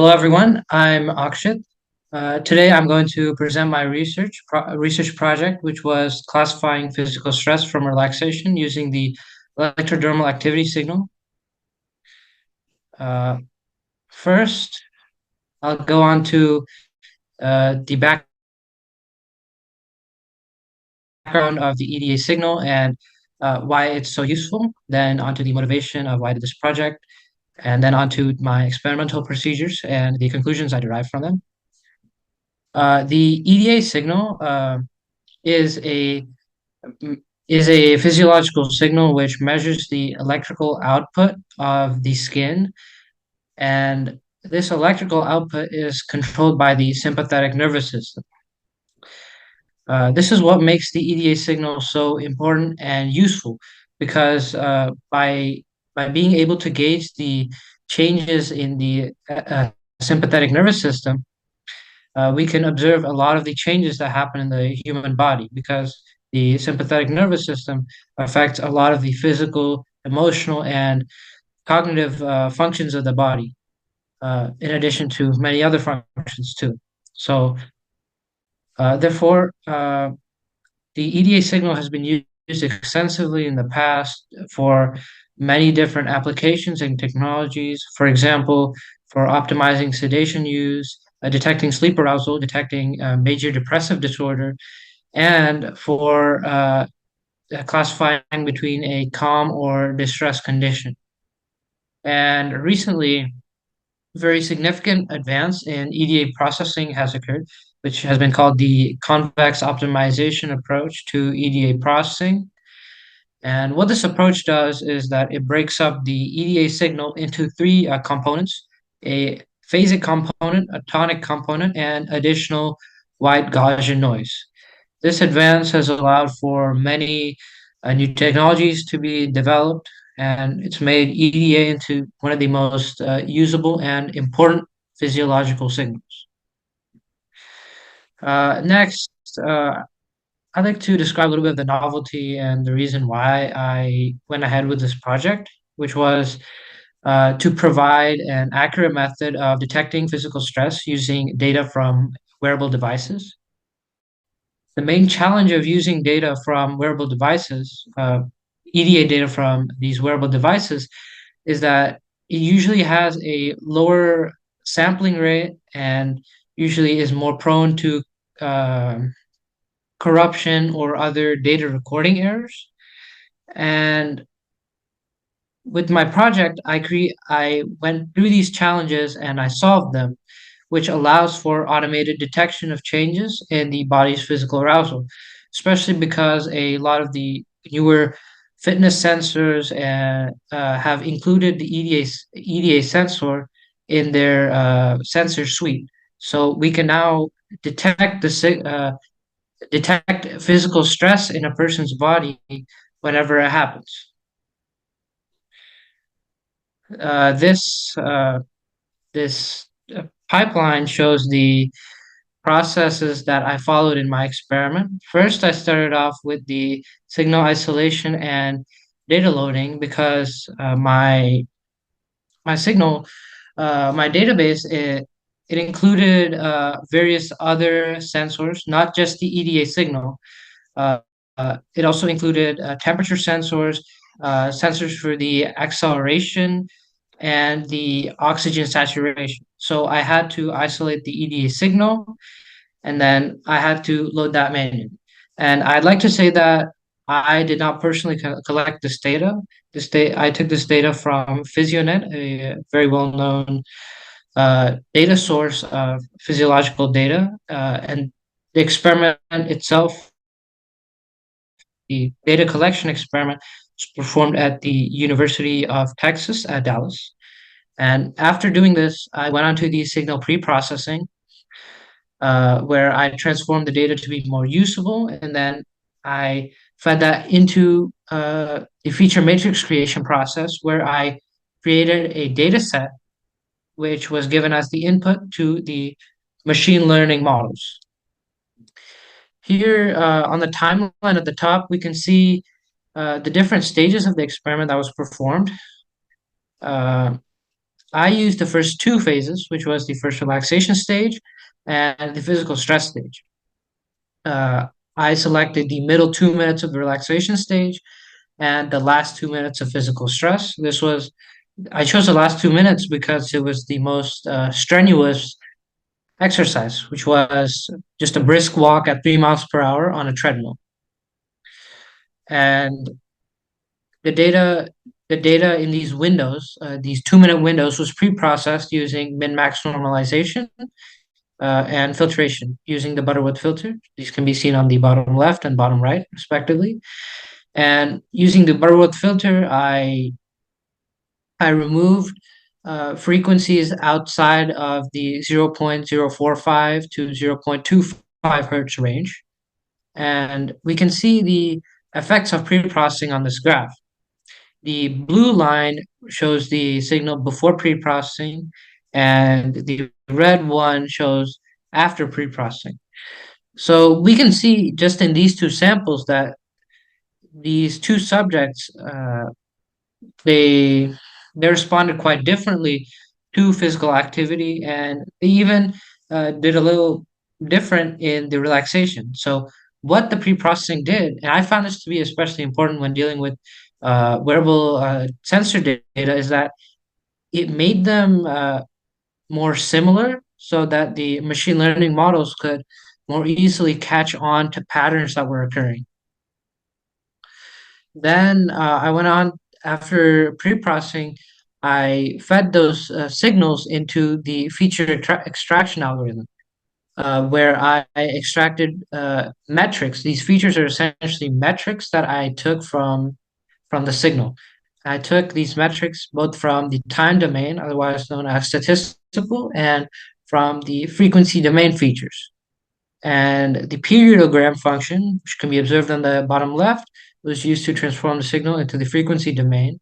Hello, everyone. I'm Akshith. Today, I'm going to present my research project, which was classifying physical stress from relaxation using the electrodermal activity signal. Uh, First, I'll go on to the background of the EDA signal and why it's so useful. Then onto the motivation of why I did this project, and then onto my experimental procedures and the conclusions I derived from them. The EDA signal is a is a physiological signal which measures the electrical output of the skin, and this electrical output is controlled by the sympathetic nervous system. This is what makes the EDA signal so important and useful because by being able to gauge the changes in the sympathetic nervous system, we can observe a lot of the changes that happen in the human body because the sympathetic nervous system affects a lot of the physical, emotional, and cognitive functions of the body, in addition to many other functions too. So, therefore, the EDA signal has been used extensively in the past for many different applications and technologies. For example, for optimizing sedation use, detecting sleep arousal, detecting major depressive disorder, and for classifying between a calm or distress condition. And recently, very significant advance in EDA processing has occurred, which has been called the convex optimization approach to EDA processing. And what this approach does is that it breaks up the EDA signal into three components: a phasic component, a tonic component, and additional white Gaussian noise. This advance has allowed for many new technologies to be developed, and it's made EDA into one of the most usable and important physiological signals. Next, I'd like to describe a little bit of the novelty and the reason why I went ahead with this project, which was to provide an accurate method of detecting physical stress using data from wearable devices. The main challenge of using data from wearable devices, EDA data from these wearable devices, is that it usually has a lower sampling rate and usually is more prone to uh, corruption or other data recording errors. And with my project, I went through these challenges and I solved them, which allows for automated detection of changes in the body's physical arousal, especially because a lot of the newer fitness sensors have included the EDA sensor in their sensor suite. So we can now detect detect physical stress in a person's body whenever it happens. Uh, this uh, this pipeline shows the processes that I followed in my experiment. First, I started off with the signal isolation and data loading because my signal, my database, it included various other sensors, not just the EDA signal. Uh, it also included temperature sensors, sensors for the acceleration, and the oxygen saturation. So I had to isolate the EDA signal, and then I had to load that manually. And I'd like to say that I did not personally collect this data. I took this data from PhysioNet, a very well-known data source of physiological data, and the experiment itself, the data collection experiment, was performed at the University of Texas at Dallas. And after doing this, I went on to the signal pre-processing, where I transformed the data to be more usable, and then I fed that into the feature matrix creation process, where I created a data set which was given as the input to the machine learning models. Here on the timeline at the top, we can see the different stages of the experiment that was performed. Uh, I used the first two phases, which was the first relaxation stage and the physical stress stage. Uh, I selected the middle 2 minutes of the relaxation stage and the last 2 minutes of physical stress. I chose the last 2 minutes because it was the most strenuous exercise, which was just a brisk walk at 3 miles per hour on a treadmill. And the data, the data in these windows, these 2 minute windows, was pre-processed using min-max normalization and filtration using the Butterworth filter. These can be seen on the bottom left and bottom right, respectively. And using the Butterworth filter, I removed frequencies outside of the 0.045 to 0.25 hertz range. And we can see the effects of pre-processing on this graph. The blue line shows the signal before pre-processing, and the red one shows after pre-processing. So we can see just in these two samples that these two subjects they they responded quite differently to physical activity, and they even did a little different in the relaxation. So what the pre-processing did, and I found this to be especially important when dealing with wearable sensor data, is that it made them more similar so that the machine learning models could more easily catch on to patterns that were occurring. Then I went on after pre-processing. I fed those signals into the extraction algorithm, where I extracted metrics. These features are essentially metrics that I took from the signal. I took these metrics both from the time domain, otherwise known as statistical, and from the frequency domain features. And the periodogram function, which can be observed on the bottom left, was used to transform the signal into the frequency domain.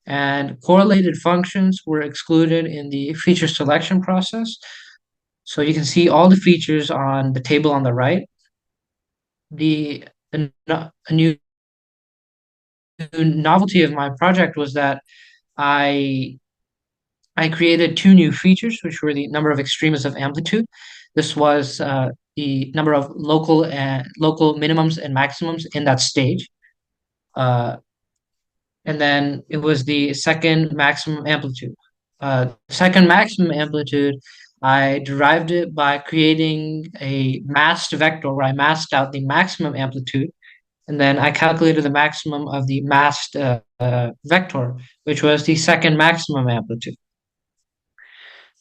And correlated functions were excluded in the feature selection process. So you can see all the features on the table on the right. A new novelty of my project was that I I created two new features, which were the number of extremes of amplitude. This was the number of local minimums and maximums in that stage. Uh, and then it was the second maximum amplitude. Second maximum amplitude, I derived it by creating a masked vector where I masked out the maximum amplitude, and then I calculated the maximum of the masked vector, which was the second maximum amplitude.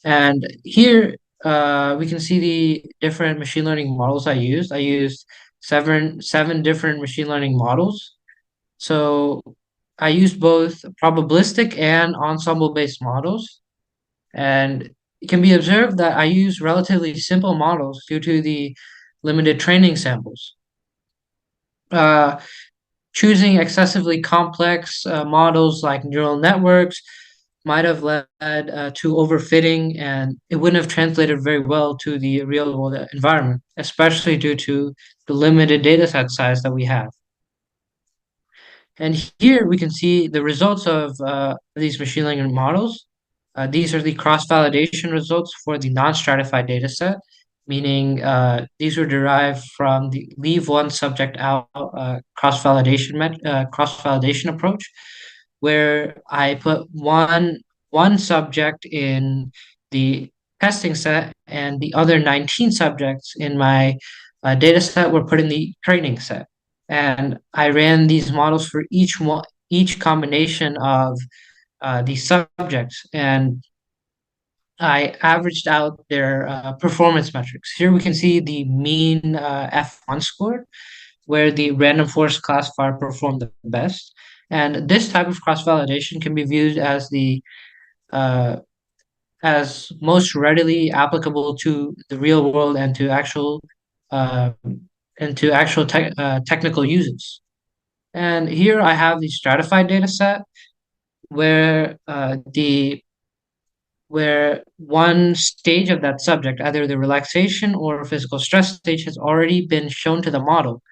And here we can see the different machine learning models I used. I used seven different machine learning models. So I used both probabilistic and ensemble-based models. And it can be observed that I use relatively simple models due to the limited training samples. Uh, Choosing excessively complex models like neural networks might have led to overfitting, and it wouldn't have translated very well to the real world environment, especially due to the limited data set size that we have. And here we can see the results of these machine learning models. These are the cross-validation results for the non-stratified data set, meaning these were derived from the leave one subject out cross-validation approach, where I put one subject in the testing set and the other 19 subjects in my data set were put in the training set. And I ran these models for each combination of these subjects, and I averaged out their performance metrics. Here we can see the mean F1 score, where the random forest classifier performed the best. And this type of cross-validation can be viewed uh, as most readily applicable to the real world and to uh, technical uses. And here I have the stratified data set where where one stage of that subject, either the relaxation or physical stress stage, has already been shown to the model.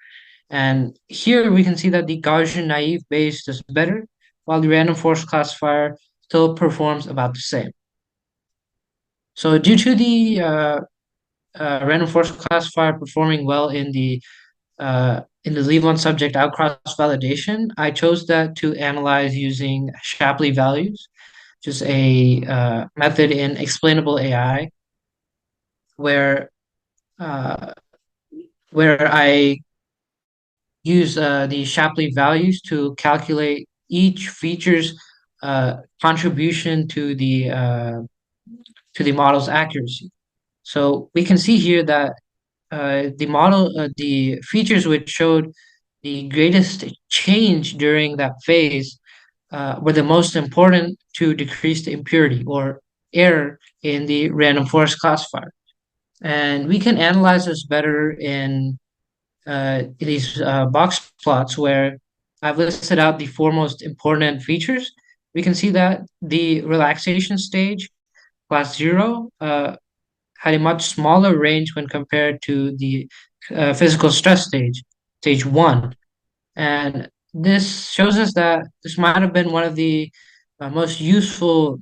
And here we can see that the Gaussian naive Bayes does better, while the random forest classifier still performs about the same. So due to the random forest classifier performing well in the leave one subject outcross validation, I chose that to analyze using Shapley values, which is a method in explainable AI where uh, where I use the Shapley values to calculate each feature's contribution to the model's accuracy. So we can see here that the features which showed the greatest change during that phase were the most important to decrease the impurity or error in the random forest classifier. And we can analyze this better in these box plots where I've listed out the four most important features. We can see that the relaxation stage, class zero, had a much smaller range when compared to the physical stress stage, stage one. And this shows us that this might have been one of the uh, most useful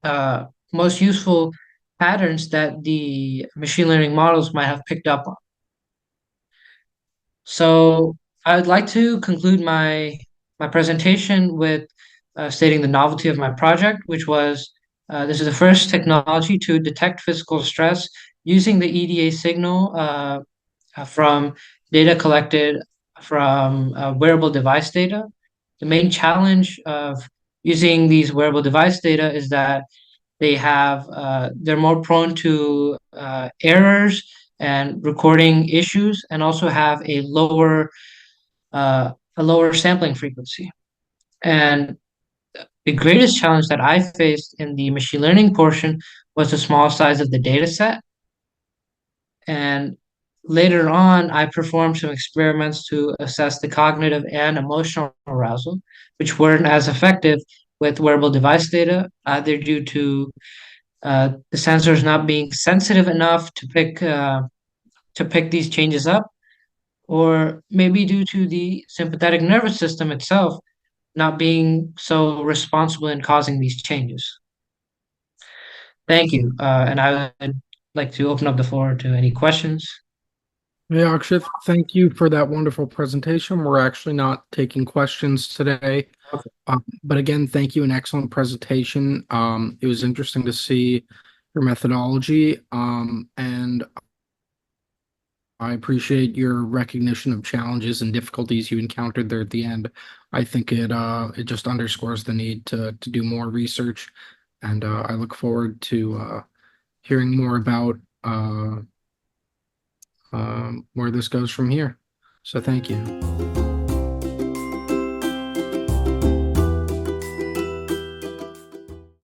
uh, most useful patterns that the machine learning models might have picked up on. So I would like to conclude my presentation with stating the novelty of my project, which was this is the first technology to detect physical stress using the EDA signal from data collected from wearable device data. The main challenge of using these wearable device data is that they're more prone to errors and recording issues, and also have a lower sampling frequency. And the greatest challenge that I faced in the machine learning portion was the small size of the data set. And later on, I performed some experiments to assess the cognitive and emotional arousal, which weren't as effective with wearable device data, either due to the sensors not being sensitive enough to pick these changes up, or maybe due to the sympathetic nervous system itself not being so responsible in causing these changes. Thank you. And I would like to open up the floor to any questions. Yeah, Akshith, thank you for that wonderful presentation. We're actually not taking questions today. Okay. But again, thank you. An excellent presentation. It was interesting to see your methodology. And I appreciate your recognition of challenges and difficulties you encountered there at the end. I think it just underscores the need to do more research. And I look forward to hearing more about where this goes from here. So thank you.